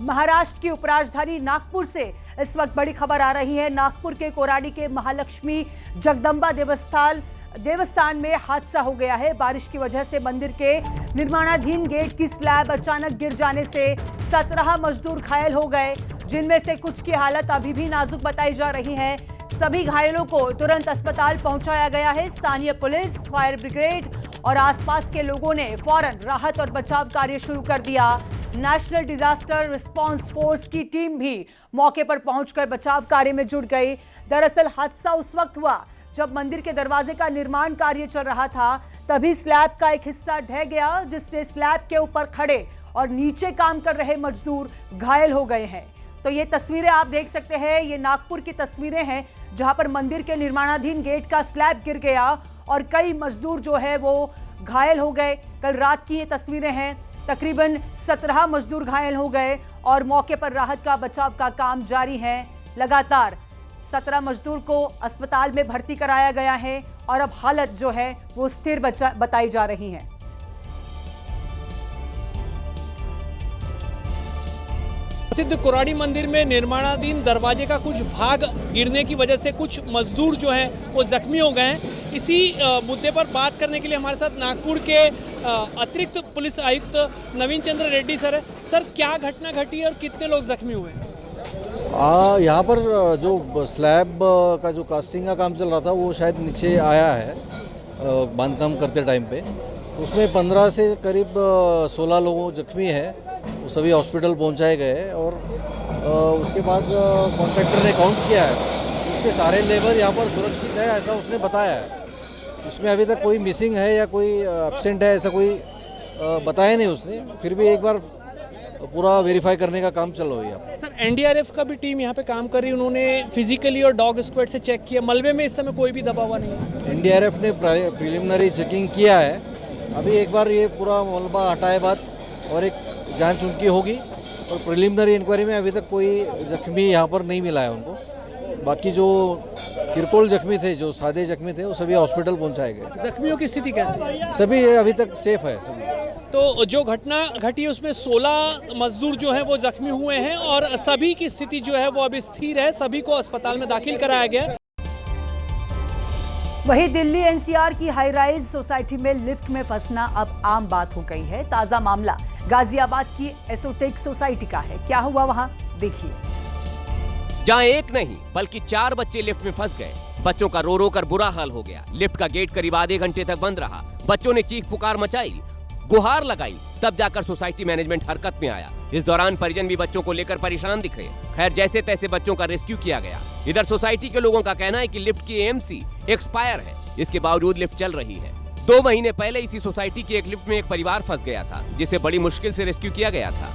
महाराष्ट्र की उपराजधानी नागपुर से इस वक्त बड़ी खबर आ रही है। नागपुर के कोराडी के महालक्ष्मी जगदंबा देवस्थान में हादसा हो गया है। बारिश की वजह से मंदिर के निर्माणाधीन गेट की स्लैब अचानक गिर जाने से 17 मजदूर घायल हो गए, जिनमें से कुछ की हालत अभी भी नाजुक बताई जा रही है। सभी घायलों को तुरंत अस्पताल पहुंचाया गया है। स्थानीय पुलिस, फायर ब्रिगेड और आसपास के लोगों ने फौरन राहत और बचाव कार्य शुरू कर दिया। नेशनल डिजास्टर रिस्पांस फोर्स की टीम भी मौके पर पहुंचकर बचाव कार्य में जुट गई। दरअसल हादसा उस वक्त हुआ जब मंदिर के दरवाजे का निर्माण कार्य चल रहा था। तभी स्लैब का एक हिस्सा ढह गया, जिससे स्लैब के ऊपर खड़े और नीचे काम कर रहे मजदूर घायल हो गए हैं। तो ये तस्वीरें आप देख सकते हैं, ये नागपुर की तस्वीरें हैं जहां पर मंदिर के निर्माणाधीन गेट का स्लैब गिर गया और कई मजदूर जो है वो घायल हो गए। कल रात की ये तस्वीरें हैं। तकरीबन 17 मजदूर घायल हो गए और मौके पर राहत का बचाव का काम जारी है। लगातार 17 मजदूर को अस्पताल में भर्ती कराया गया है और अब हालत जो है वो स्थिर बताई जा रही है। प्रसिद्ध कोराडी मंदिर में निर्माणाधीन दरवाजे का कुछ भाग गिरने की वजह से कुछ मजदूर जो हैं वो जख्मी हो गए हैं। इसी मुद्दे पर बात करने के लिए हमारे साथ नागपुर के अतिरिक्त पुलिस आयुक्त नवीन चंद्र रेड्डी सर है। सर, क्या घटना घटी और कितने लोग जख्मी हुए? यहाँ पर जो स्लैब का जो कास्टिंग का काम चल रहा था वो शायद नीचे आया है बांधकाम करते टाइम पे। उसमें 15 से करीब 16 लोग जख्मी हैं। वो सभी हॉस्पिटल पहुंचाए गए और उसके बाद कॉन्ट्रैक्टर ने काउंट किया है, उसके सारे लेबर यहाँ पर सुरक्षित है ऐसा उसने बताया है। इसमें अभी तक कोई मिसिंग है या कोई एब्सेंट है ऐसा कोई बताया नहीं उसने। फिर भी एक बार पूरा वेरीफाई करने का काम चल रहा है। सर, एनडीआरएफ का भी टीम यहाँ पे काम कर रही है। उन्होंने फिजिकली और डॉग स्क्वाड से चेक किया। मलबे में इस समय कोई भी दबा हुआ नहीं है। एनडीआरएफ ने प्रिलिमिनरी चेकिंग किया है। अभी एक बार ये पूरा मलबा हटाए बाद और एक जांच उनकी होगी और प्रिलिमिनरी इंक्वायरी में अभी तक कोई जख्मी यहाँ पर नहीं मिला है उनको। बाकी जो किरकोल जख्मी थे, जो सादे जख्मी थे, वो सभी हॉस्पिटल पहुंचाए गए। जख्मियों की स्थिति कैसी है? सभी अभी तक सेफ है सभी। तो जो घटना घटी उसमें 16 मजदूर जो हैं वो जख्मी हुए हैं और सभी की स्थिति जो है वो अभी स्थिर है। सभी को अस्पताल में दाखिल कराया गया। वहीं दिल्ली एनसीआर की हाई राइज सोसाइटी में लिफ्ट में फंसना अब आम बात हो गई है। ताजा मामला गाजियाबाद की एसोटेक सोसाइटी का है। क्या हुआ वहां, देखिए। जहां एक नहीं बल्कि 4 बच्चे लिफ्ट में फंस गए। बच्चों का रो रो कर बुरा हाल हो गया। लिफ्ट का गेट करीब आधे घंटे तक बंद रहा। बच्चों ने चीख पुकार मचाई, गुहार लगाई, तब जाकर सोसाइटी मैनेजमेंट हरकत में आया। इस दौरान परिजन भी बच्चों को लेकर परेशान दिखे। खैर, जैसे तैसे बच्चों का रेस्क्यू किया गया। इधर सोसाइटी के लोगों का कहना है कि लिफ्ट की एएमसी एक्सपायर है, इसके बावजूद लिफ्ट चल रही है। 2 महीने पहले इसी सोसाइटी की एक लिफ्ट में एक परिवार फंस गया था, जिसे बड़ी मुश्किल से रेस्क्यू किया गया था।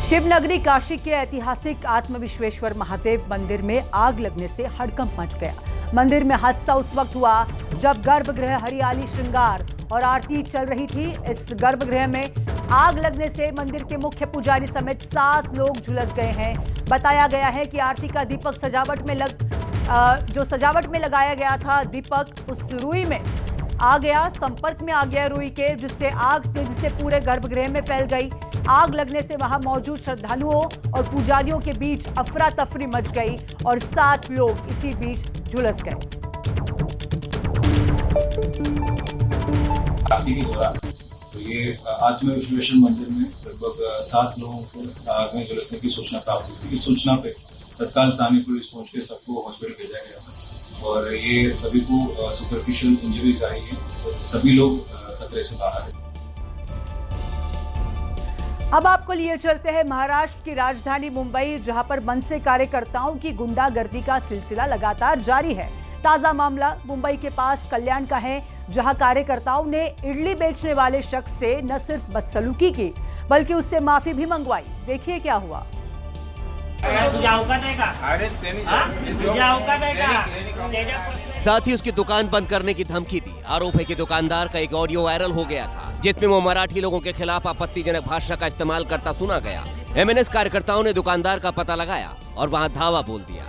शिवनगरी काशी के ऐतिहासिक आत्मविश्वेश्वर महादेव मंदिर में आग लगने से हड़कंप मच गया। मंदिर में हादसा उस वक्त हुआ जब गर्भगृह हरियाली श्रृंगार और आरती चल रही थी। इस गर्भगृह में आग लगने से मंदिर के मुख्य पुजारी समेत 7 लोग झुलस गए हैं। बताया गया है कि आरती का दीपक जो सजावट में लगाया गया था, दीपक उस रुई में आ गया, संपर्क में आ गया रुई के, जिससे आग तेजी से पूरे गर्भगृह में फैल गई। आग लगने से वहां मौजूद श्रद्धालुओं और पुजारियों के बीच अफरा तफरी मच गई और 7 लोग इसी बीच झुलस गए। आरती के दौरान तो ये आत्मविश्वेश्वर मंदिर में लगभग 7 लोगों को आग में झुलसने की सूचना प्राप्त हुई थी। इस सूचना पे तत्काल स्थानीय पुलिस पहुंच के सबको हॉस्पिटल भेजा गया था और ये सभी को सुपरफिशियल इंजरीज आई है। सभी लोग खतरे से बाहर हैं। अब आपको लिए चलते हैं महाराष्ट्र की राजधानी मुंबई, जहां पर मनसे कार्यकर्ताओं की गुंडागर्दी का सिलसिला लगातार जारी है। ताजा मामला मुंबई के पास कल्याण का है, जहां कार्यकर्ताओं ने इडली बेचने वाले शख्स से न सिर्फ बदसलूकी की बल्कि उससे माफी भी मंगवाई। देखिए क्या हुआ। साथ ही उसकी दुकान बंद करने की धमकी दी। आरोप है कि दुकानदार का एक ऑडियो वायरल हो गया था, जिसमें वो मराठी लोगों के खिलाफ आपत्तिजनक भाषा का इस्तेमाल करता सुना गया। एमएनएस कार्यकर्ताओं ने दुकानदार का पता लगाया और वहां धावा बोल दिया।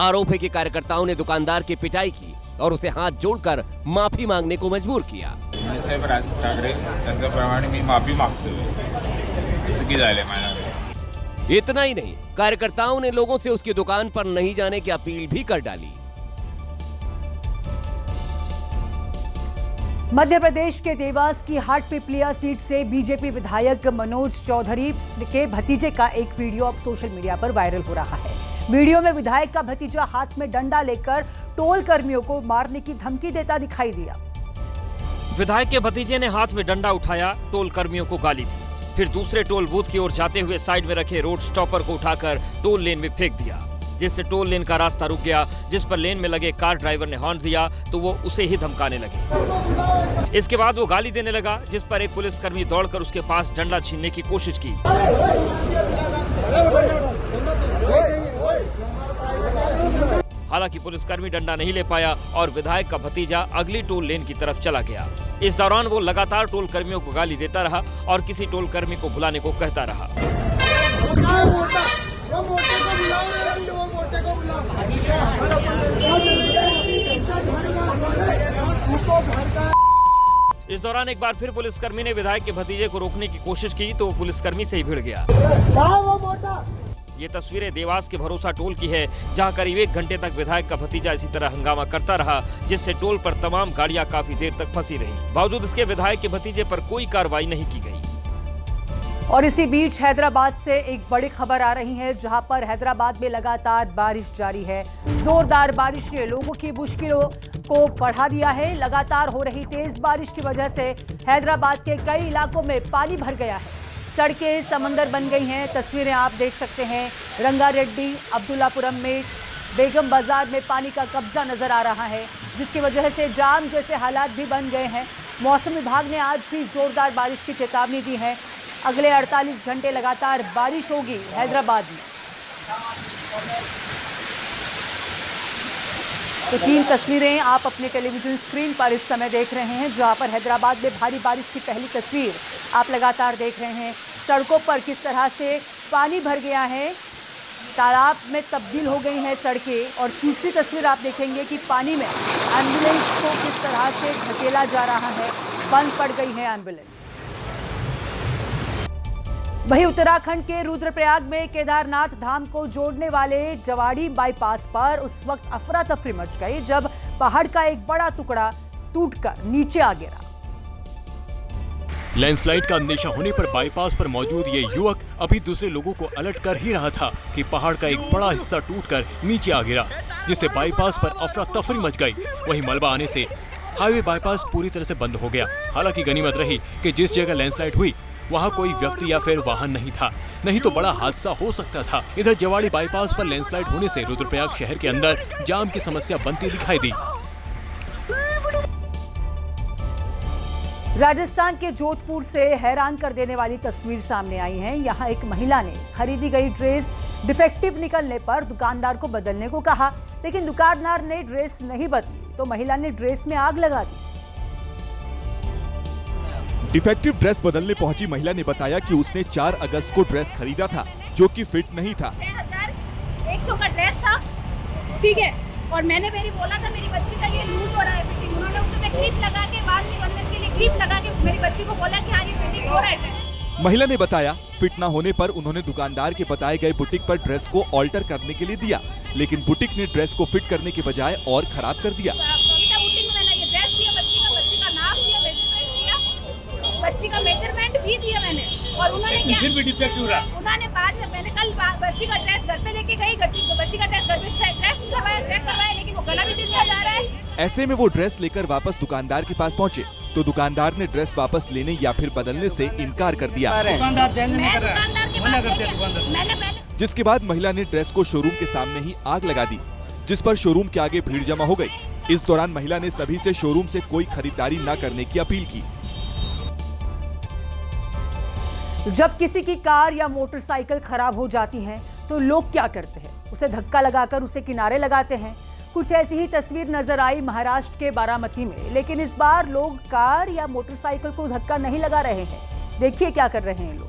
आरोप है कि कार्यकर्ताओं ने दुकानदार की पिटाई की और उसे हाथ जोड़कर माफी मांगने को मजबूर किया। साहेब राज ठाकरे त्यांच्याप्रमाणे मी माफी मागतोय, चुकी झाली माझ्याकडे। इतना ही नहीं, कार्यकर्ताओं ने लोगों से उसकी दुकान पर नहीं जाने की अपील भी कर डाली। मध्य प्रदेश के देवास की हाट पिपलिया सीट से बीजेपी विधायक मनोज चौधरी के भतीजे का एक वीडियो अब सोशल मीडिया पर वायरल हो रहा है। वीडियो में विधायक का भतीजा हाथ में डंडा लेकर टोल कर्मियों को मारने की धमकी देता दिखाई दिया। विधायक के भतीजे ने हाथ में डंडा उठाया, टोल कर्मियों को गाली दी, फिर दूसरे टोल बूथ की ओर जाते हुए साइड में रखे रोड स्टॉपर को उठाकर टोल लेन में फेंक दिया, जिससे टोल लेन का रास्ता रुक गया। जिस पर लेन में लगे कार ड्राइवर ने हॉर्न दिया तो वो उसे ही धमकाने लगे। इसके बाद वो गाली देने लगा, जिस पर एक पुलिसकर्मी दौड़कर उसके पास डंडा छीनने की कोशिश की। हालांकि पुलिसकर्मी डंडा नहीं ले पाया और विधायक का भतीजा अगली टोल लेन की तरफ चला गया। इस दौरान वो लगातार टोल कर्मियों को गाली देता रहा और किसी टोल कर्मी को बुलाने को कहता रहा। इस दौरान एक बार फिर पुलिसकर्मी ने विधायक के भतीजे को रोकने की कोशिश की तो वो पुलिसकर्मी से ही भिड़ गया। ये तस्वीरें देवास के भरोसा टोल की है, जहां करीब 1 घंटे तक विधायक का भतीजा इसी तरह हंगामा करता रहा, जिससे टोल पर तमाम गाड़ियां काफी देर तक फंसी रही। बावजूद इसके विधायक के भतीजे पर कोई कार्रवाई नहीं की गई। और इसी बीच हैदराबाद से एक बड़ी खबर आ रही है, जहां पर हैदराबाद में लगातार बारिश जारी है। जोरदार बारिश ने लोगों की मुश्किलों को बढ़ा दिया है। लगातार हो रही तेज बारिश की वजह से हैदराबाद के कई इलाकों में पानी भर गया है। सड़कें समंदर बन गई हैं। तस्वीरें आप देख सकते हैं। रंगारेड्डी, अब्दुल्लापुरम में बेगम बाजार में पानी का कब्जा नजर आ रहा है, जिसकी वजह से जाम जैसे हालात भी बन गए हैं। मौसम विभाग ने आज भी जोरदार बारिश की चेतावनी दी है। अगले 48 घंटे लगातार बारिश होगी हैदराबाद में। तो 3 तस्वीरें आप अपने टेलीविजन स्क्रीन पर इस समय देख रहे हैं, जहां पर हैदराबाद में भारी बारिश की पहली तस्वीर आप लगातार देख रहे हैं। सड़कों पर किस तरह से पानी भर गया है, तालाब में तब्दील हो गई हैं सड़कें। और तीसरी तस्वीर आप देखेंगे कि पानी में एम्बुलेंस को किस तरह से ढकेला जा रहा है, बंद पड़ गई है एम्बुलेंस। वहीं उत्तराखंड के रुद्रप्रयाग में केदारनाथ धाम को जोड़ने वाले जवाड़ी बाईपास पर उस वक्त अफरा तफरी मच गई जब पहाड़ का एक बड़ा टुकड़ा टूटकर नीचे आ गिरा। लैंडस्लाइड का अंदेशा होने पर बाईपास पर मौजूद ये युवक अभी दूसरे लोगों को अलर्ट कर ही रहा था कि पहाड़ का एक बड़ा हिस्सा टूटकर नीचे आ गिरा, जिससे बाईपास पर अफरा तफरी मच गई। वहीं मलबा आने से हाईवे बाईपास पूरी तरह से बंद हो गया। हालांकि गनीमत रही कि जिस जगह लैंडस्लाइड हुई वहाँ कोई व्यक्ति या फिर वाहन नहीं था, नहीं तो बड़ा हादसा हो सकता था। इधर जवाड़ी बाईपास पर लैंडस्लाइड होने से रुद्रप्रयाग शहर के अंदर जाम की समस्या बनती दिखाई दी। राजस्थान के जोधपुर से हैरान कर देने वाली तस्वीर सामने आई है। यहाँ एक महिला ने खरीदी गई ड्रेस डिफेक्टिव निकलने पर दुकानदार को बदलने को कहा, लेकिन दुकानदार ने ड्रेस नहीं बदली तो महिला ने ड्रेस में आग लगा दी। डिफेक्टिव ड्रेस बदलने पहुंची महिला ने बताया कि उसने 4 अगस्त को ड्रेस खरीदा था जो कि फिट नहीं था। 6100 का ड्रेस था, ठीक है, और मैंने बोला था मेरी बच्ची का ये लूज हो रहा है फिटिंग। उन्होंने उसमें क्लिप लगा के बाद में बंधन के लिए क्लिप लगा के मेरी बच्ची को बोला कि हाँ ये फिटिंग हो रहा है ड्रेस। महिला ने बताया फिट न होने पर उन्होंने दुकानदार के बताए गए बुटीक पर ड्रेस को ऑल्टर करने के लिए दिया, लेकिन बुटीक ने ड्रेस को फिट करने के बजाय और खराब कर दिया। बच्ची का मेजरमेंट भी दिया मैंने, और उन्होंने क्या फिर भी डिफेक्टिव रहा। उन्होंने बाद में मैंने कल बच्ची का ड्रेस घर पे लेके गई, बच्ची का ड्रेस घर पे चेक करवाया, लेकिन वो गला भी तिरछा जा रहा है। ऐसे में वो ड्रेस लेकर वापस दुकानदार के पास पहुंचे तो दुकानदार ने ड्रेस वापस लेने या फिर बदलने से इनकार कर दिया। दुकानदार के पास मैंने जिसके बाद महिला ने ड्रेस को शोरूम के सामने ही आग लगा दी, जिस पर शोरूम के आगे भीड़ जमा हो गई। इस दौरान महिला ने सभी से शोरूम से कोई खरीदारी न करने की अपील की। जब किसी की कार या मोटरसाइकिल खराब हो जाती है तो लोग क्या करते हैं, उसे धक्का लगाकर उसे किनारे लगाते हैं। कुछ ऐसी ही तस्वीर नजर आई महाराष्ट्र के बारामती में, लेकिन इस बार लोग कार या मोटरसाइकिल को धक्का नहीं लगा रहे हैं। देखिए क्या कर रहे हैं लोग।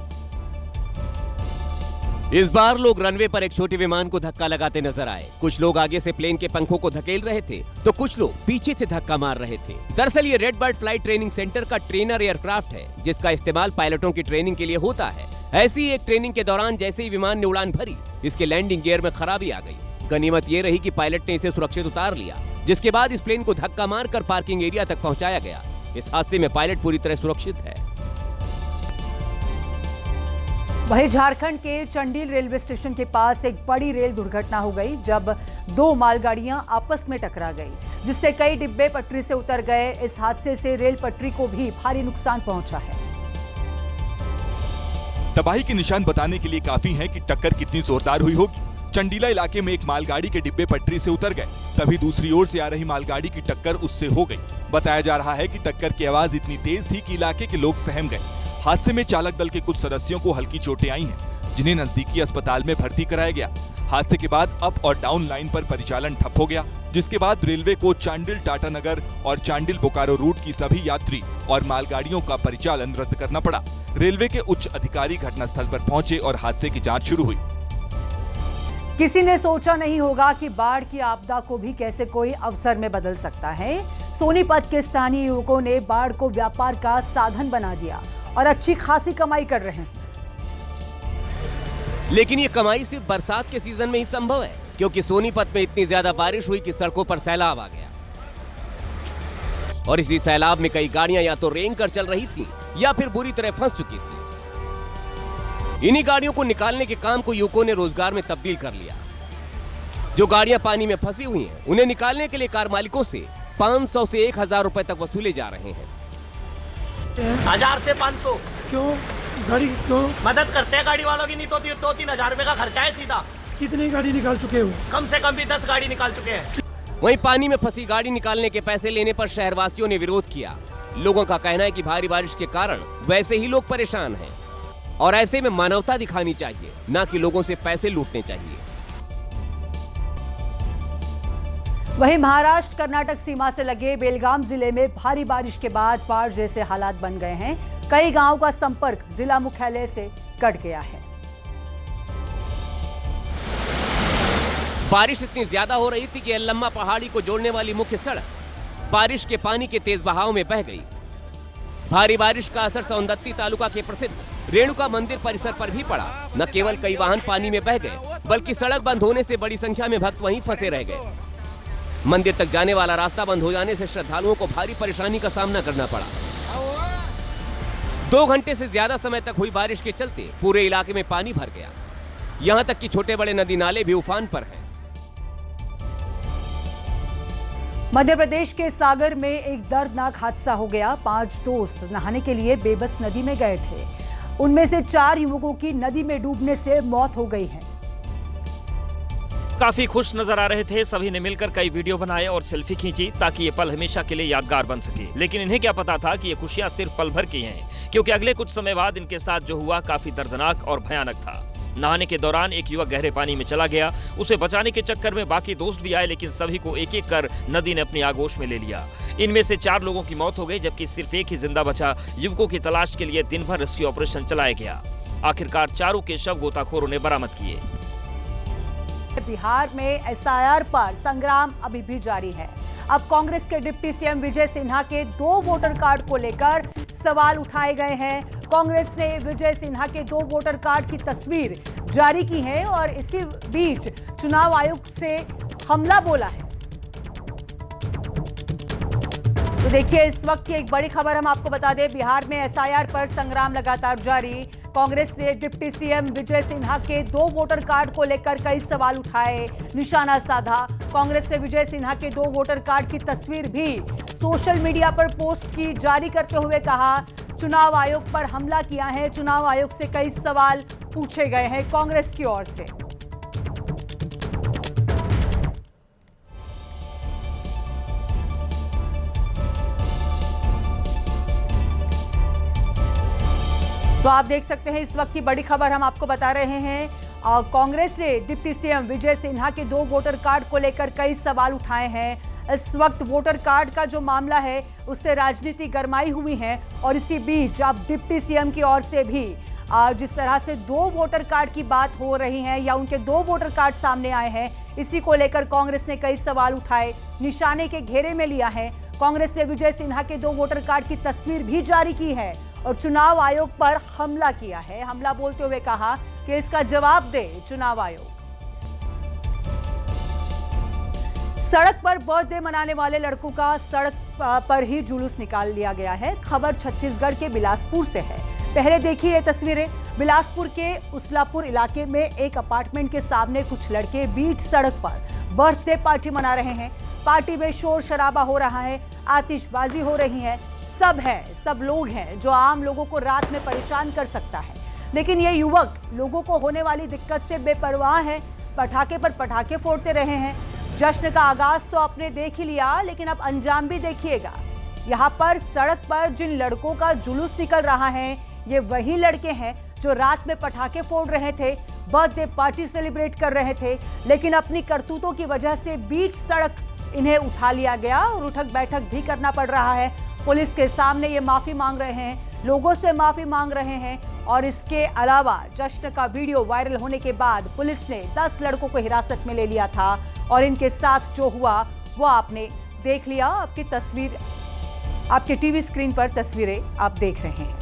इस बार लोग रनवे पर एक छोटे विमान को धक्का लगाते नजर आए। कुछ लोग आगे से प्लेन के पंखों को धकेल रहे थे तो कुछ लोग पीछे से धक्का मार रहे थे। दरअसल ये red bird flight training centre का ट्रेनर एयरक्राफ्ट है, जिसका इस्तेमाल पायलटों की ट्रेनिंग के लिए होता है। ऐसी एक ट्रेनिंग के दौरान जैसे ही विमान ने उड़ान भरी, इसके लैंडिंग गियर में खराबी आ गई। गनीमत ये रही कि पायलट ने इसे सुरक्षित उतार लिया, जिसके बाद इस प्लेन को धक्का मारकर पार्किंग एरिया तक पहुंचाया गया। इस हादसे में पायलट पूरी तरह सुरक्षित है। वहीं झारखंड के चंडील रेलवे स्टेशन के पास एक बड़ी रेल दुर्घटना हो गई, जब दो मालगाड़ियां आपस में टकरा गई, जिससे कई डिब्बे पटरी से उतर गए। इस हादसे से रेल पटरी को भी भारी नुकसान पहुंचा है। तबाही के निशान बताने के लिए काफी हैं कि टक्कर कितनी जोरदार हुई होगी। चंडीला इलाके में एक मालगाड़ी के डिब्बे पटरी से उतर गए, तभी दूसरी ओर से आ रही मालगाड़ी की टक्कर उससे हो गई। बताया जा रहा है कि टक्कर की आवाज इतनी तेज थी कि इलाके के लोग सहम गए। हादसे में चालक दल के कुछ सदस्यों को हल्की चोटें आई हैं, जिन्हें नजदीकी अस्पताल में भर्ती कराया गया। हादसे के बाद अप और डाउन लाइन पर परिचालन ठप हो गया, जिसके बाद रेलवे को चांडिल टाटानगर और चांडिल बोकारो रूट की सभी यात्री और मालगाड़ियों का परिचालन रद्द करना पड़ा। रेलवे के उच्च अधिकारी घटनास्थल पर पहुंचे और हादसे की जांच शुरू हुई। किसी ने सोचा नहीं होगा कि बाढ़ की आपदा को भी कैसे कोई अवसर में बदल सकता है। सोनीपत के स्थानीय युवकों ने बाढ़ को व्यापार का साधन बना दिया और अच्छी खासी कमाई कर रहे हैं। लेकिन ये कमाई सिर्फ बरसात के सीजन में ही संभव है, क्योंकि सोनीपत में इतनी ज्यादा बारिश हुई कि सड़कों पर सैलाब आ गया और इसी सैलाब में कई गाड़ियां या तो रेंग कर चल रही थी या फिर बुरी तरह फंस चुकी थी। इन्हीं गाड़ियों को निकालने के काम को युवकों ने रोजगार में तब्दील कर लिया। जो गाड़ियां पानी में फंसी हुई हैं, उन्हें निकालने के लिए कार मालिकों से 500 से 1000 रुपए तक वसूले जा रहे हैं। 1000 से 500 क्यों? गाड़ी क्यों? मदद करते हैं गाड़ी वालों की, नहीं तो 2-3 हजार रुपए का खर्चा है सीधा। कितनी गाड़ी निकाल चुके हो? कम से कम भी 10 गाड़ी निकाल चुके हैं। वहीं पानी में फंसी गाड़ी निकालने के पैसे लेने पर शहरवासियों ने विरोध किया। लोगों का कहना है कि भारी बारिश के कारण वैसे ही लोग परेशान हैं और ऐसे में मानवता दिखानी चाहिए, न कि लोगों से पैसे लूटने चाहिए। वहीं महाराष्ट्र कर्नाटक सीमा से लगे बेलगाम जिले में भारी बारिश के बाद बाढ़ जैसे हालात बन गए हैं। कई गांवों का संपर्क जिला मुख्यालय से कट गया है। बारिश इतनी ज्यादा हो रही थी कि यल्लम्मा पहाड़ी को जोड़ने वाली मुख्य सड़क बारिश के पानी के तेज बहाव में बह गई। भारी बारिश का असर सौंदत्ती तालुका के प्रसिद्ध रेणुका मंदिर परिसर पर भी पड़ा। न केवल कई वाहन पानी में बह गए, बल्कि सड़क बंद होने से बड़ी संख्या में भक्त वहीं फंसे रह गए। मंदिर तक जाने वाला रास्ता बंद हो जाने से श्रद्धालुओं को भारी परेशानी का सामना करना पड़ा। 2 घंटे से ज्यादा समय तक हुई बारिश के चलते पूरे इलाके में पानी भर गया। यहां तक कि छोटे बड़े नदी नाले भी उफान पर हैं। मध्य प्रदेश के सागर में एक दर्दनाक हादसा हो गया। 5 दोस्त नहाने के लिए बेबस नदी में गए थे। उनमें से 4 युवकों की नदी में डूबने से मौत हो गई है। काफी खुश नजर आ रहे थे। सभी ने मिलकर कई वीडियो बनाए और सेल्फी खींची ताकि ये पल हमेशा के लिए यादगार बन सके। लेकिन इन्हें क्या पता था कि ये खुशियां सिर्फ पल भर की हैं, क्योंकि अगले कुछ समय बाद इनके साथ जो हुआ काफी दर्दनाक और भयानक था। नहाने के दौरान एक युवक गहरे पानी में चला गया। उसे बचाने के चक्कर में बाकी दोस्त भी आए, लेकिन सभी को एक एक कर नदी ने अपनी आगोश में ले लिया। इनमें से 4 लोगों की मौत हो गई, जबकि सिर्फ एक ही जिंदा बचा। युवकों की तलाश के लिए दिन भर रेस्क्यू ऑपरेशन चलाया गया। आखिरकार चारों के शव गोताखोरों ने बरामद किए। बिहार में एसआईआर पर संग्राम अभी भी जारी है। अब कांग्रेस के डिप्टी सीएम विजय सिन्हा के 2 वोटर कार्ड को लेकर सवाल उठाए गए हैं। कांग्रेस ने विजय सिन्हा के 2 वोटर कार्ड की तस्वीर जारी की है और इसी बीच चुनाव आयोग से हमला बोला है। तो देखिए, इस वक्त की एक बड़ी खबर हम आपको बता दें। बिहार में एसआईआर पर संग्राम लगातार जारी। कांग्रेस ने डिप्टी सीएम विजय सिन्हा के 2 वोटर कार्ड को लेकर कई सवाल उठाए, निशाना साधा। कांग्रेस ने विजय सिन्हा के 2 वोटर कार्ड की तस्वीर भी सोशल मीडिया पर पोस्ट की, जारी करते हुए कहा चुनाव आयोग पर हमला किया है। चुनाव आयोग से कई सवाल पूछे गए हैं कांग्रेस की ओर से। तो आप देख सकते हैं, इस वक्त की बड़ी खबर हम आपको बता रहे हैं। कांग्रेस ने डिप्टी सीएम विजय सिन्हा के 2 वोटर कार्ड को लेकर कई सवाल उठाए हैं। इस वक्त वोटर कार्ड का जो मामला है उससे राजनीति गरमाई हुई है और इसी बीच अब डिप्टी सीएम की ओर से भी जिस तरह से 2 वोटर कार्ड की बात हो रही है या उनके 2 वोटर कार्ड सामने आए हैं, इसी को लेकर कांग्रेस ने कई सवाल उठाए, निशाने के घेरे में लिया है। कांग्रेस ने विजय सिन्हा के 2 वोटर कार्ड की तस्वीर भी जारी की है और चुनाव आयोग पर हमला किया है। हमला बोलते हुए कहा कि इसका जवाब दे चुनाव आयोग। सड़क पर बर्थडे मनाने वाले लड़कों का सड़क पर ही जुलूस निकाल लिया गया है। खबर छत्तीसगढ़ के बिलासपुर से है। पहले देखिए ये तस्वीरें। बिलासपुर के उसलापुर इलाके में एक अपार्टमेंट के सामने कुछ लड़के बीच सड़क पर बर्थडे पार्टी मना रहे हैं। पार्टी में शोर शराबा हो रहा है, आतिशबाजी हो रही है। सब लोग हैं जो आम लोगों को रात में परेशान कर सकता है, लेकिन ये युवक लोगों को होने वाली दिक्कत से बेपरवाह है। पटाखे पर पटाखे फोड़ते रहे हैं। जश्न का आगाज तो आपने देख ही लिया, लेकिन अब अंजाम भी देखिएगा। यहाँ पर सड़क पर जिन लड़कों का जुलूस निकल रहा है, ये वही लड़के हैं जो रात में पटाखे फोड़ रहे थे, बर्थडे पार्टी सेलिब्रेट कर रहे थे, लेकिन अपनी करतूतों की वजह से बीच सड़क इन्हें उठा लिया गया और उठक बैठक भी करना पड़ रहा है। पुलिस के सामने ये माफी मांग रहे हैं, लोगों से माफी मांग रहे हैं और इसके अलावा जश्न का वीडियो वायरल होने के बाद पुलिस ने 10 लड़कों को हिरासत में ले लिया था और इनके साथ जो हुआ वो आपने देख लिया। आपकी तस्वीर, आपके टीवी स्क्रीन पर तस्वीरें आप देख रहे हैं।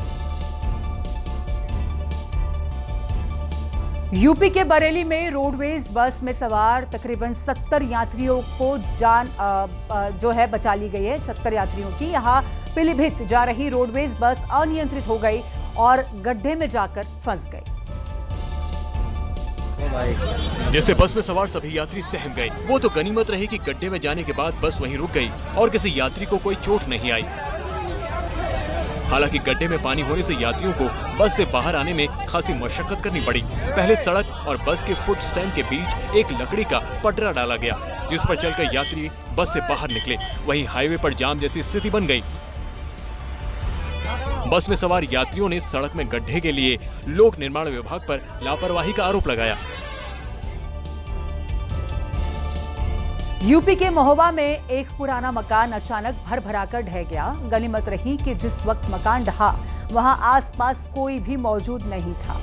यूपी के बरेली में रोडवेज बस में सवार तकरीबन 70 यात्रियों को जान जो है बचा ली गई है। 70 यात्रियों की यहाँ पीलीभीत जा रही रोडवेज बस अनियंत्रित हो गई और गड्ढे में जाकर फंस गई, जिससे बस में सवार सभी यात्री सहम गए। वो तो गनीमत रही कि गड्ढे में जाने के बाद बस वहीं रुक गई और किसी यात्री को कोई चोट नहीं आई। हालांकि गड्ढे में पानी होने से यात्रियों को बस से बाहर आने में खासी मशक्कत करनी पड़ी। पहले सड़क और बस के फुट स्टैंड के बीच एक लकड़ी का पटरा डाला गया, जिस पर चलकर यात्री बस से बाहर निकले। वहीं हाईवे पर जाम जैसी स्थिति बन गई। बस में सवार यात्रियों ने सड़क में गड्ढे के लिए लोक निर्माण विभाग पर लापरवाही का आरोप लगाया। यूपी के महोबा में एक पुराना मकान अचानक भर-भराकर ढह गया। गनीमत रही कि जिस वक्त मकान ढहा वहां आसपास कोई भी मौजूद नहीं था।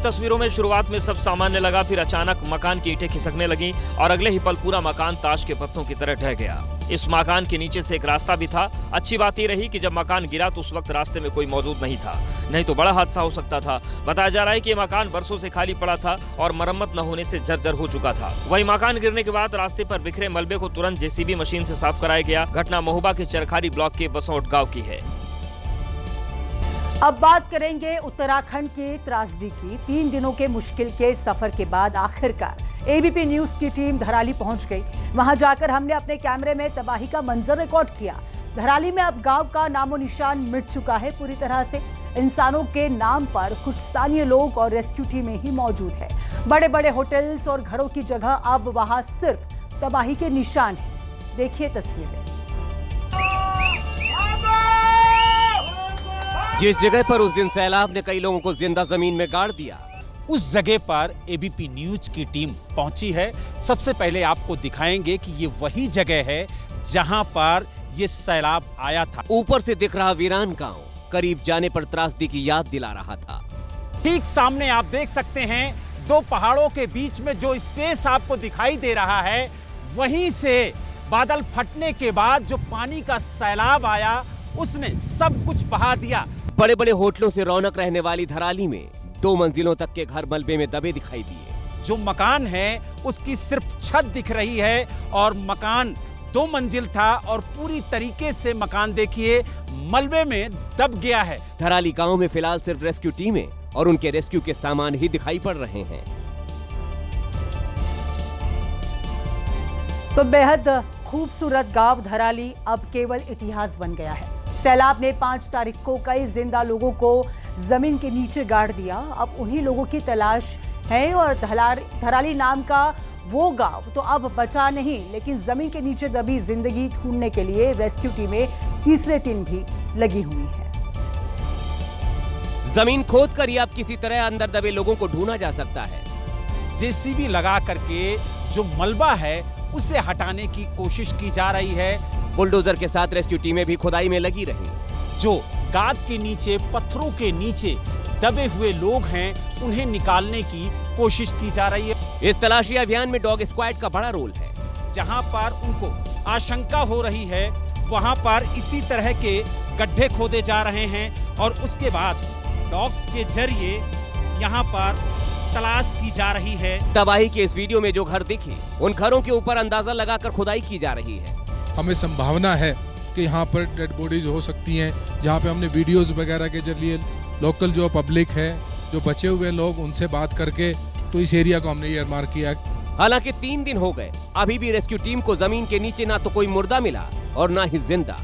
तस्वीरों में शुरुआत में सब सामान्य लगा, फिर अचानक मकान की ईंटें खिसकने लगीं और अगले ही पल पूरा मकान ताश के पत्तों की तरह ढह गया। इस मकान के नीचे से एक रास्ता भी था। अच्छी बात ये रही कि जब मकान गिरा तो उस वक्त रास्ते में कोई मौजूद नहीं था, नहीं तो बड़ा हादसा हो सकता था। बताया जा रहा है कि ये मकान बरसों से खाली पड़ा था और मरम्मत न होने से जर्जर हो चुका था। वहीं मकान गिरने के बाद रास्ते पर बिखरे मलबे को तुरंत जेसीबी मशीन से साफ कराया गया। घटना महोबा के चरखारी ब्लॉक के बसौट गाँव की है। अब बात करेंगे उत्तराखंड की त्रासदी की। 3 दिनों के मुश्किल के सफर के बाद आखिरकार एबीपी न्यूज की टीम धराली पहुंच गई। वहां जाकर हमने अपने कैमरे में तबाही का मंजर रिकॉर्ड किया। धराली में अब गांव का नामो निशान मिट चुका है पूरी तरह से। इंसानों के नाम पर कुछ स्थानीय लोग और रेस्क्यू टीमें ही मौजूद है। बड़े बड़े होटल्स और घरों की जगह अब वहां सिर्फ तबाही के निशान है। देखिए तस्वीरें। जिस जगह पर उस दिन सैलाब ने कई लोगों को जिंदा जमीन में गाड़ दिया, उस जगह पर एबीपी न्यूज की टीम पहुंची है। सबसे पहले आपको दिखाएंगे कि ये वही जगह है जहां पर ये सैलाब आया था। ऊपर से दिख रहा वीरान गांव करीब जाने पर त्रासदी की याद दिला रहा था। ठीक सामने आप देख सकते हैं 2 पहाड़ों के बीच में जो स्पेस आपको दिखाई दे रहा है, वहीं से बादल फटने के बाद जो पानी का सैलाब आया उसने सब कुछ बहा दिया। बड़े बड़े होटलों से रौनक रहने वाली धराली में 2 मंजिलों तक के घर मलबे में दबे दिखाई दिए। जो मकान है उसकी सिर्फ छत दिख रही है और मकान 2 मंजिल था और पूरी तरीके से मकान देखिए मलबे में दब गया है। धराली गांव में फिलहाल सिर्फ रेस्क्यू टीमें और उनके रेस्क्यू के सामान ही दिखाई पड़ रहे हैं। तो बेहद खूबसूरत गांव धराली अब केवल इतिहास बन गया है। सैलाब ने 5 तारीख को कई जिंदा लोगों को जमीन के नीचे गाड़ दिया। अब उन्हीं लोगों की तलाश है और धराली नाम का वो गांव तो अब बचा नहीं, लेकिन जमीन के नीचे दबी जिंदगी ढूंढने के लिए रेस्क्यू टीमें तीसरे दिन भी लगी हुई हैं। जमीन खोद कर ही अब किसी तरह अंदर दबे लोगों को ढूंढा जा सकता है। जेसीबी लगा करके जो मलबा है उसे हटाने की कोशिश की जा रही है। बुलडोजर के साथ रेस्क्यू टीमें भी खुदाई में लगी रही। जो गाद के नीचे, पत्थरों के नीचे दबे हुए लोग हैं, उन्हें निकालने की कोशिश की जा रही है। इस तलाशी अभियान में डॉग स्क्वाड का बड़ा रोल है। जहां पर उनको आशंका हो रही है वहां पर इसी तरह के गड्ढे खोदे जा रहे हैं और उसके बाद डॉग्स के जरिए यहां पर तलाश की जा रही है। तबाही के इस वीडियो में जो घर दिखे, उन घरों के ऊपर अंदाजा लगाकर खुदाई की जा रही है। हमें संभावना है कि यहाँ पर डेड बॉडीज हो सकती हैं, जहाँ पे हमने वीडियोस वगैरह के जरिए लोकल जो पब्लिक है, जो बचे हुए लोग, उनसे बात करके तो इस एरिया को हमने एयरमार्क किया। हालांकि 3 दिन हो गए, अभी भी रेस्क्यू टीम को जमीन के नीचे ना तो कोई मुर्दा मिला और ना ही जिंदा।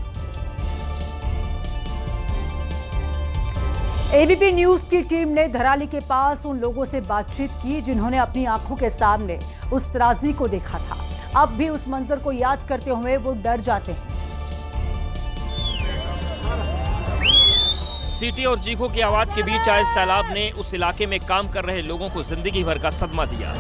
एबीपी न्यूज की टीम ने धराली के पास उन लोगों से बातचीत की जिन्होंने अपनी आंखों के सामने उस त्रासदी को देखा था। अब भी उस मंजर को याद करते हुए वो डर जाते हैं। सीटी और चीखों की आवाज के बीच आए सैलाब ने उस इलाके में काम कर रहे लोगों को जिंदगी भर का सदमा दिया।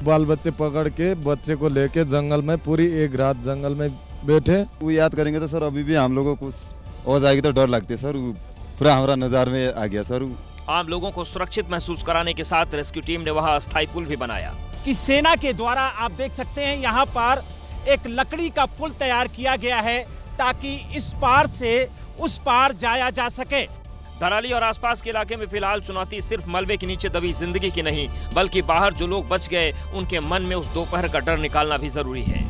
बाल बच्चे पकड़ के बच्चे को लेके जंगल में पूरी एक रात जंगल में बैठे। वो याद करेंगे तो सर अभी भी हम लोगों को हो जाएगी तो डर लगती है सर। पूरा हमारा नज़र में आ गया सर। आम लोगों को सुरक्षित महसूस कराने के साथ रेस्क्यू टीम ने वहां अस्थायी पुल भी बनाया। कि सेना के द्वारा आप देख सकते हैं यहाँ पर एक लकड़ी का पुल तैयार किया गया है ताकि इस पार से उस पार जाया जा सके। धराली और आसपास के इलाके में फिलहाल चुनौती सिर्फ मलबे के नीचे दबी जिंदगी की नहीं, बल्कि बाहर जो लोग बच गए उनके मन में उस दोपहर का डर निकालना भी जरूरी है।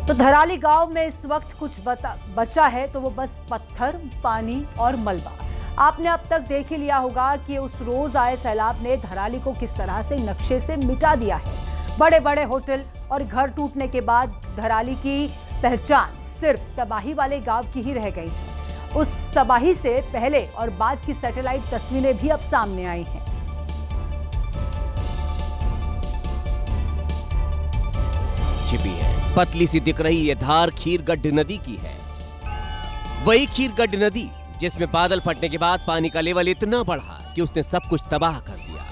तो धराली गांव में इस वक्त कुछ बचा है तो वो बस पत्थर, पानी और मलबा। आपने अब तक देख ही लिया होगा कि उस रोज आए सैलाब ने धराली को किस तरह से नक्शे से मिटा दिया है। बड़े बड़े होटल और घर टूटने के बाद धराली की पहचान सिर्फ तबाही वाले गांव की ही रह गई है। उस तबाही से पहले और बाद की सैटेलाइट तस्वीरें भी अब सामने आई हैं। छिपी है, पतली सी दिख रही ये धार खीरगढ़ नदी की है। वही खीरगढ़ नदी जिसमें बादल फटने के बाद पानी का लेवल इतना बढ़ा कि उसने सब कुछ तबाह कर दिया।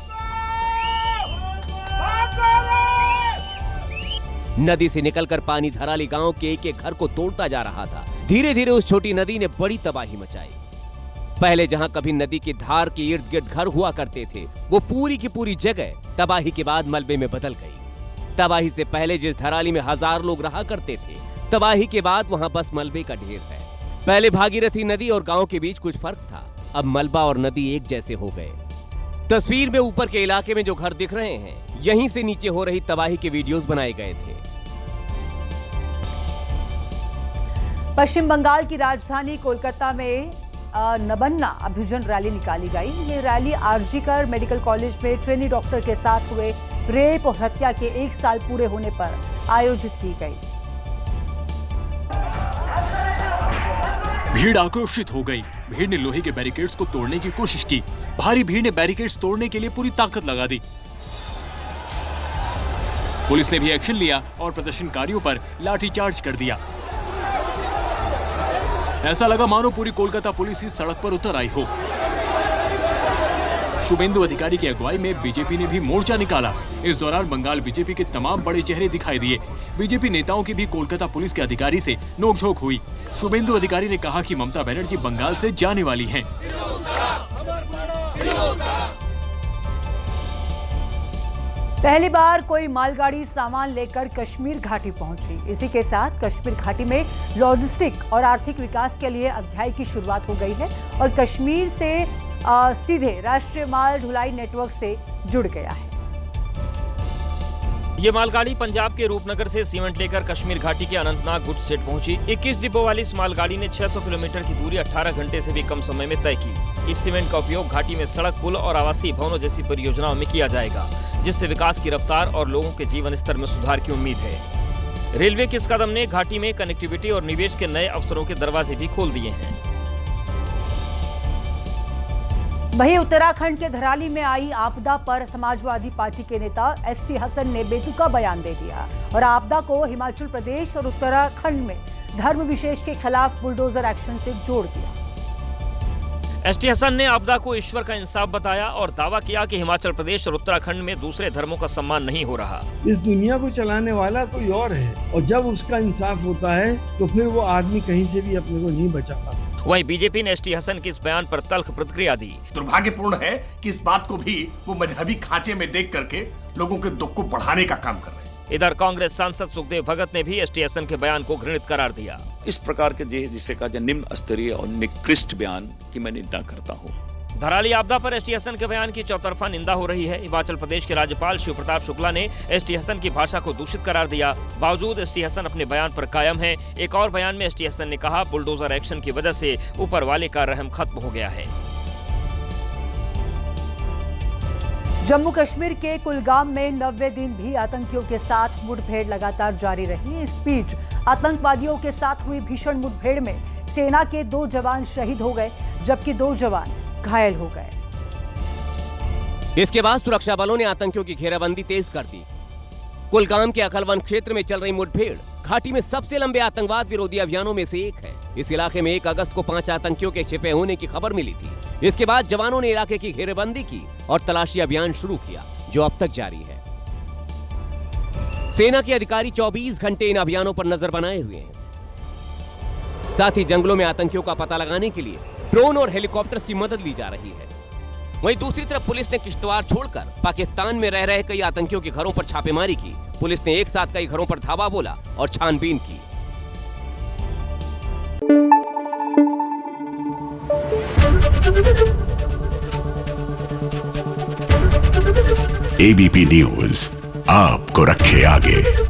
नदी से निकलकर पानी धराली गांव के एक एक घर को तोड़ता जा रहा था। धीरे धीरे उस छोटी नदी ने बड़ी तबाही मचाई। पहले जहां कभी नदी की धार के इर्द गिर्द घर हुआ करते थे, वो पूरी की पूरी जगह तबाही के बाद मलबे में बदल गई। तबाही से पहले जिस धराली में 1000 लोग रहा करते थे, तबाही के बाद वहां बस मलबे का ढेर है। पहले भागीरथी नदी और गांव के बीच कुछ फर्क था, अब मलबा और नदी एक जैसे हो गए। तस्वीर में ऊपर के इलाके में जो घर दिख रहे हैं, यहीं से नीचे हो रही तबाही के वीडियोस बनाए गए थे। पश्चिम बंगाल की राजधानी कोलकाता में नबन्ना अभियान रैली निकाली गई। ये रैली आरजीकर मेडिकल कॉलेज में ट्रेनी डॉक्टर के साथ हुए रेप और हत्या के 1 साल पूरे होने पर आयोजित की गई। भीड़ आक्रोशित हो गई। भीड़ ने लोहे के बैरिकेड्स को तोड़ने की कोशिश की। भारी भीड़ ने बैरिकेड्स तोड़ने के लिए पूरी ताकत लगा दी। पुलिस ने भी एक्शन लिया और प्रदर्शनकारियों पर लाठीचार्ज कर दिया। ऐसा लगा मानो पूरी कोलकाता पुलिस ही सड़क पर उतर आई हो। शुभेंदु अधिकारी की अगुवाई में बीजेपी ने भी मोर्चा निकाला। इस दौरान बंगाल बीजेपी के तमाम बड़े चेहरे दिखाई दिए। बीजेपी नेताओं की भी कोलकाता पुलिस के अधिकारी से नोकझोंक हुई। शुभेंदु अधिकारी ने कहा कि ममता बनर्जी बंगाल से जाने वाली हैं। पहली बार कोई मालगाड़ी सामान लेकर कश्मीर घाटी पहुंची। इसी के साथ कश्मीर घाटी में लॉजिस्टिक और आर्थिक विकास के लिए अध्याय की शुरुआत हो गई है और कश्मीर से सीधे राष्ट्रीय माल ढुलाई नेटवर्क से जुड़ गया है। ये मालगाड़ी पंजाब के रूपनगर से सीमेंट लेकर कश्मीर घाटी के अनंतनाग गुड्स सेट पहुंची। 21 डिब्बों वाली इस मालगाड़ी ने 600 किलोमीटर की दूरी 18 घंटे से भी कम समय में तय की। इस सीमेंट का उपयोग घाटी में सड़क, पुल और आवासीय भवनों जैसी परियोजनाओं में किया जाएगा, जिससे विकास की रफ्तार और लोगों के जीवन स्तर में सुधार की उम्मीद है। रेलवे के इस कदम ने घाटी में कनेक्टिविटी और निवेश के नए अवसरों के दरवाजे भी खोल दिए हैं। वहीं उत्तराखंड के धराली में आई आपदा पर समाजवादी पार्टी के नेता एसटी हसन ने बेतुका बयान दे दिया और आपदा को हिमाचल प्रदेश और उत्तराखंड में धर्म विशेष के खिलाफ बुलडोजर एक्शन से जोड़ दिया। एसटी हसन ने आपदा को ईश्वर का इंसाफ बताया और दावा किया कि हिमाचल प्रदेश और उत्तराखंड में दूसरे धर्मों का सम्मान नहीं हो रहा। इस दुनिया को चलाने वाला कोई और है और जब उसका इंसाफ होता है तो फिर वो आदमी कहीं से भी अपने को नहीं बचा पाता। वहीं बीजेपी ने एसटी हसन के इस बयान पर तल्ख प्रतिक्रिया दी। दुर्भाग्यपूर्ण है कि इस बात को भी वो मजहबी खांचे में देख करके लोगों के दुख को बढ़ाने का काम कर रहे हैं। इधर कांग्रेस सांसद सुखदेव भगत ने भी एसटी हसन के बयान को घृणित करार दिया। इस प्रकार के जिसे कहा जाए निम्न स्तरीय और निकृष्ट बयान की मैं निंदा करता हूँ। धराली आपदा पर एसटी हसन के बयान की चौतरफा निंदा हो रही है। हिमाचल प्रदेश के राज्यपाल शिव प्रताप शुक्ला ने एसटी हसन की भाषा को दूषित करार दिया। बावजूद एसटी हसन अपने बयान पर कायम है। एक और बयान में एसटी हसन ने कहा, बुलडोजर एक्शन की वजह से ऊपर वाले का रहम खत्म हो गया है। जम्मू कश्मीर के कुलगाम में 90 दिन भी आतंकियों के साथ मुठभेड़ लगातार जारी रही। इस बीच आतंकवादियों के साथ हुई भीषण मुठभेड़ में सेना के 2 जवान शहीद हो गए, जबकि 2 जवान घायल हो गए। इसके बाद सुरक्षा बलों ने आतंकियों की घेराबंदी तेज कर दी। कुलगाम के अकलवन क्षेत्र में चल रही मुठभेड़ घाटी में सबसे लंबे आतंकवाद विरोधी अभियानों में से एक है। इस इलाके में 1 अगस्त को 5 आतंकियों के छिपे होने की खबर मिली थी। इसके बाद जवानों ने इलाके की घेरेबंदी की और तलाशी अभियान शुरू किया, जो अब तक जारी है। सेना के अधिकारी 24 घंटे इन अभियानों पर नजर बनाए हुए हैं। साथ ही जंगलों में आतंकियों का पता लगाने के लिए ड्रोन और हेलीकॉप्टर्स की मदद ली जा रही है। वहीं दूसरी तरफ पुलिस ने किश्तवाड़ छोड़कर पाकिस्तान में रह रहे कई आतंकियों के घरों पर छापेमारी की। पुलिस ने एक साथ कई घरों पर धावा बोला और छानबीन की। एबीपी न्यूज आपको रखे आगे।